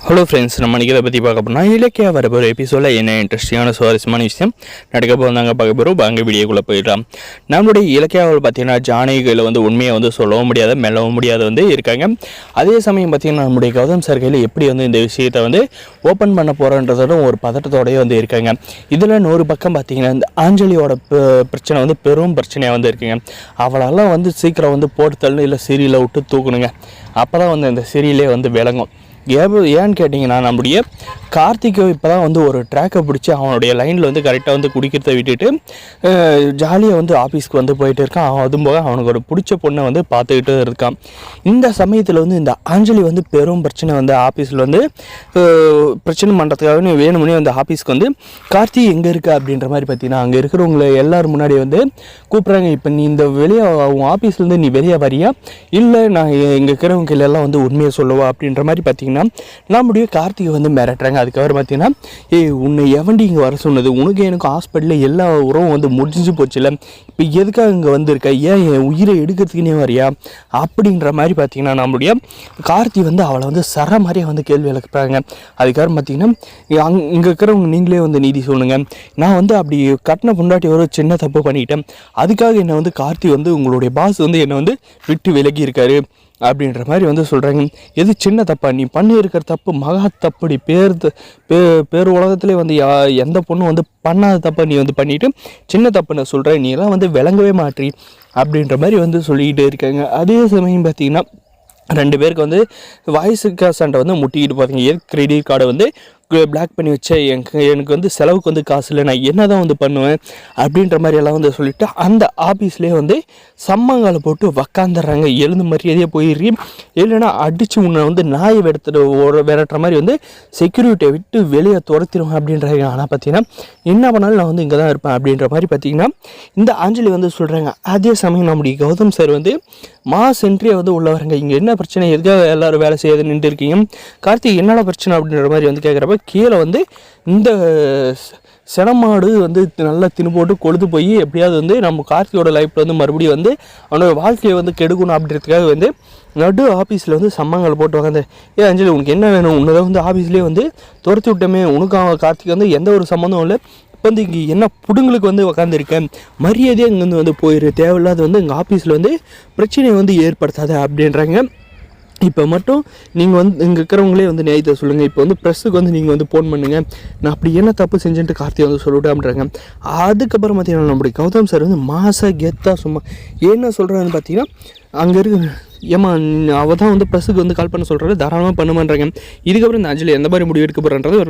Hello friends, நம்ம இன்றைக்கி இதை பற்றி பார்க்க போனால் இலக்கிய வரப்போகிற எபிசோடில் என்ன இன்ட்ரெஸ்டிங்கான சுவாரஸ்யமான விஷயம் நடக்க போகிறாங்க பார்க்க போகிறோம். வாங்க வீடியோக்குள்ளே போயிடலாம். நம்மளுடைய இலக்கியாவில் பார்த்தீங்கன்னா ஜானகியில் உண்மையை சொல்லவும் முடியாத மெல்லவும் முடியாத இருக்காங்க. அதே சமயம் பார்த்தீங்கன்னா நம்முடைய கௌதம் சார் கையில் எப்படி இந்த விஷயத்தை ஓப்பன் பண்ண போகிறன்றதோட ஒரு பதட்டத்தோடய இருக்காங்க. இதில் இன்னொரு பக்கம் பார்த்தீங்கன்னா இந்த ஆஞ்சலியோட பிரச்சனை பெரும் பிரச்சனையாக இருக்குங்க. அவளால் சீக்கிரம் போட்டு தள்ளு இல்லை சீரியலை விட்டு தூக்கணுங்க. அப்போ தான் இந்த சீரியலே விளங்கும். ஏன்னு கேட்டிங்கன்னா நம்முடைய கார்த்திகை இப்போ தான் ஒரு ட்ராக்கை பிடிச்சி அவனுடைய லைனில் கரெக்டாக குடிக்கிறத விட்டுட்டு ஜாலியாக ஆஃபீஸ்க்கு போயிட்டு இருக்கான். அதுவும் போக அவனுக்கு ஒரு பிடிச்ச பொண்ணை பார்த்துக்கிட்டு இருக்கான். இந்த சமயத்தில் இந்த ஆஞ்சலி பெரும் பிரச்சனை ஆஃபீஸில் பிரச்சனை பண்ணுறதுக்காக வேணும்னே ஆஃபீஸ்க்கு கார்த்தி எங்கே இருக்கா அப்படின்ற மாதிரி பார்த்தீங்கன்னா அங்கே இருக்கிறவங்களை எல்லோரும் முன்னாடி கூப்பிட்றாங்க. இப்போ நீ இந்த வெளியே உன் ஆஃபீஸ்லேருந்து நீ வெளியே வரியா இல்லை நான் இங்கே இருக்கிறவங்க எல்லாம் உண்மையை சொல்லுவா அப்படின்ற மாதிரி பார்த்தீங்கன்னா நம்முடைய கார்த்திகை மிரட்டுறாங்க. அதுக்கப்புறம் பார்த்தீங்கன்னா உன்னை எவண்டி இங்கே வர சொன்னது, உனக்கு எனக்கு ஹாஸ்பிட்டலில் எல்லா உறவும் முடிஞ்சு போச்சுல, இப்போ எதுக்காக இங்கே வந்திருக்க, ஏன் என் உயிரை எடுக்கிறதுக்குனே வரியா அப்படின்ற மாதிரி பார்த்தீங்கன்னா நம்முடைய கார்த்தி அவளை சர மாதிரியே கேள்வி எழுப்புறாங்க. அதுக்கப்புறம் பார்த்தீங்கன்னா இங்கே இருக்கிறவங்க நீங்களே நீதி சொல்லுங்கள், நான் அப்படி கட்டின பொண்டாட்டி ஒரு சின்ன தப்பு பண்ணிக்கிட்டேன், அதுக்காக என்னை கார்த்தி உங்களுடைய பாஸ் என்னை விட்டு விலகி இருக்காரு அப்படின்ற மாதிரி சொல்கிறாங்க. எது சின்ன தப்பா, நீ பண்ணியிருக்கிற தப்பு மகா தப்புடி, பேர் உலகத்துலேயே எந்த பொண்ணும் பண்ணாத தப்பை நீ பண்ணிவிட்டு சின்ன தப்புன்னு சொல்கிறேன், நீ எல்லாம் விளங்கவே மாற்றி அப்படின்ற மாதிரி சொல்லிக்கிட்டே இருக்காங்க. அதே சமயம் பார்த்திங்கன்னா ரெண்டு பேருக்கு வாய்ஸுக்கு சண்டை முட்டிக்கிட்டு பார்த்தீங்க. கிரெடிட் கார்டை பிளாக் பண்ணி வச்ச எனக்கு செலவுக்கு காசு இல்லை, நான் என்ன தான் பண்ணுவேன் அப்படின்ற மாதிரி எல்லாம் சொல்லிவிட்டு அந்த ஆஃபீஸ்லேயே சம்மங்காலை போட்டு உக்காந்துடுறாங்க. எழுந்து மரியாதையே போயிடுறி, இல்லைன்னா அடித்து உன்னை நாயை விரட்டுற மாதிரி செக்யூரிட்டியை விட்டு வெளியே துரத்திடுவேன் அப்படின்றாங்க. ஆனால் பார்த்தீங்கன்னா என்ன பண்ணாலும் நான் இங்கே தான் இருப்பேன் அப்படின்ற மாதிரி பார்த்தீங்கன்னா இந்த ஆஞ்சலி சொல்கிறாங்க. அதே சமயம் நம்முடைய கௌதம் சார் மாஸ் என்ட்ரியை உள்ள வராங்க. இங்கே என்ன பிரச்சனை, எதுக்காக எல்லோரும் வேலை செய்யாது நின்று இருக்கீங்க, கார்த்திக் என்னடா பிரச்சனை அப்படின்ற மாதிரி கேட்குறப்ப கீழே இந்த செனமாடு நல்லா தின்னு போட்டு கொழுது போய் எப்படியாவது நம்ம கார்த்தியோட லைஃப்பில் மறுபடியும் அவனோட வாழ்க்கையை கெடுக்கணும் அப்படின்றதுக்காக நடு ஆஃபீஸில் சம்மங்கள் போட்டு உக்காந்து, அஞ்சலி உனக்கு என்ன வேணும், உன்னதை ஆஃபீஸ்லேயே துரத்தி விட்டோமே, உனக்கு அவன் கார்த்திக் எந்த ஒரு சம்மந்தம் இல்லை, இப்போ இங்கே என்ன புடுங்களுக்கு உக்காந்துருக்கேன், மரியாதையாக இங்கேருந்து போயிரு, தேவையில்லாத எங்கள் ஆஃபீஸில் பிரச்சனையை ஏற்படுத்தாத அப்படின்றாங்க. இப்போ மட்டும் நீங்கள் இங்கே இருக்கிறவங்களே நியாயத்தை சொல்லுங்கள், இப்போ ப்ரெஸ்ஸுக்கு நீங்கள் ஃபோன் பண்ணுங்கள், நான் அப்படி என்ன தப்பு செஞ்சுட்டு கார்த்தியை சொல்லிவிட்டு அப்படின்றாங்க. அதுக்கப்புறம் பார்த்தீங்கன்னா நம்முடைய கௌதம் சார் மாசாக கெத்தாக சும்மா என்ன சொல்கிறான்னு பார்த்தீங்கன்னா அங்கே இருக்க ஏமா அவள் தான் ப்ரெஸ்ஸுக்கு கால் பண்ண சொல்கிறாரு, தாராளமாக பண்ணுமான்றாங்க. இதுக்கப்புறம் இந்த அஞ்சலி எந்த மாதிரி முடிவு எடுக்க போகிறான்றது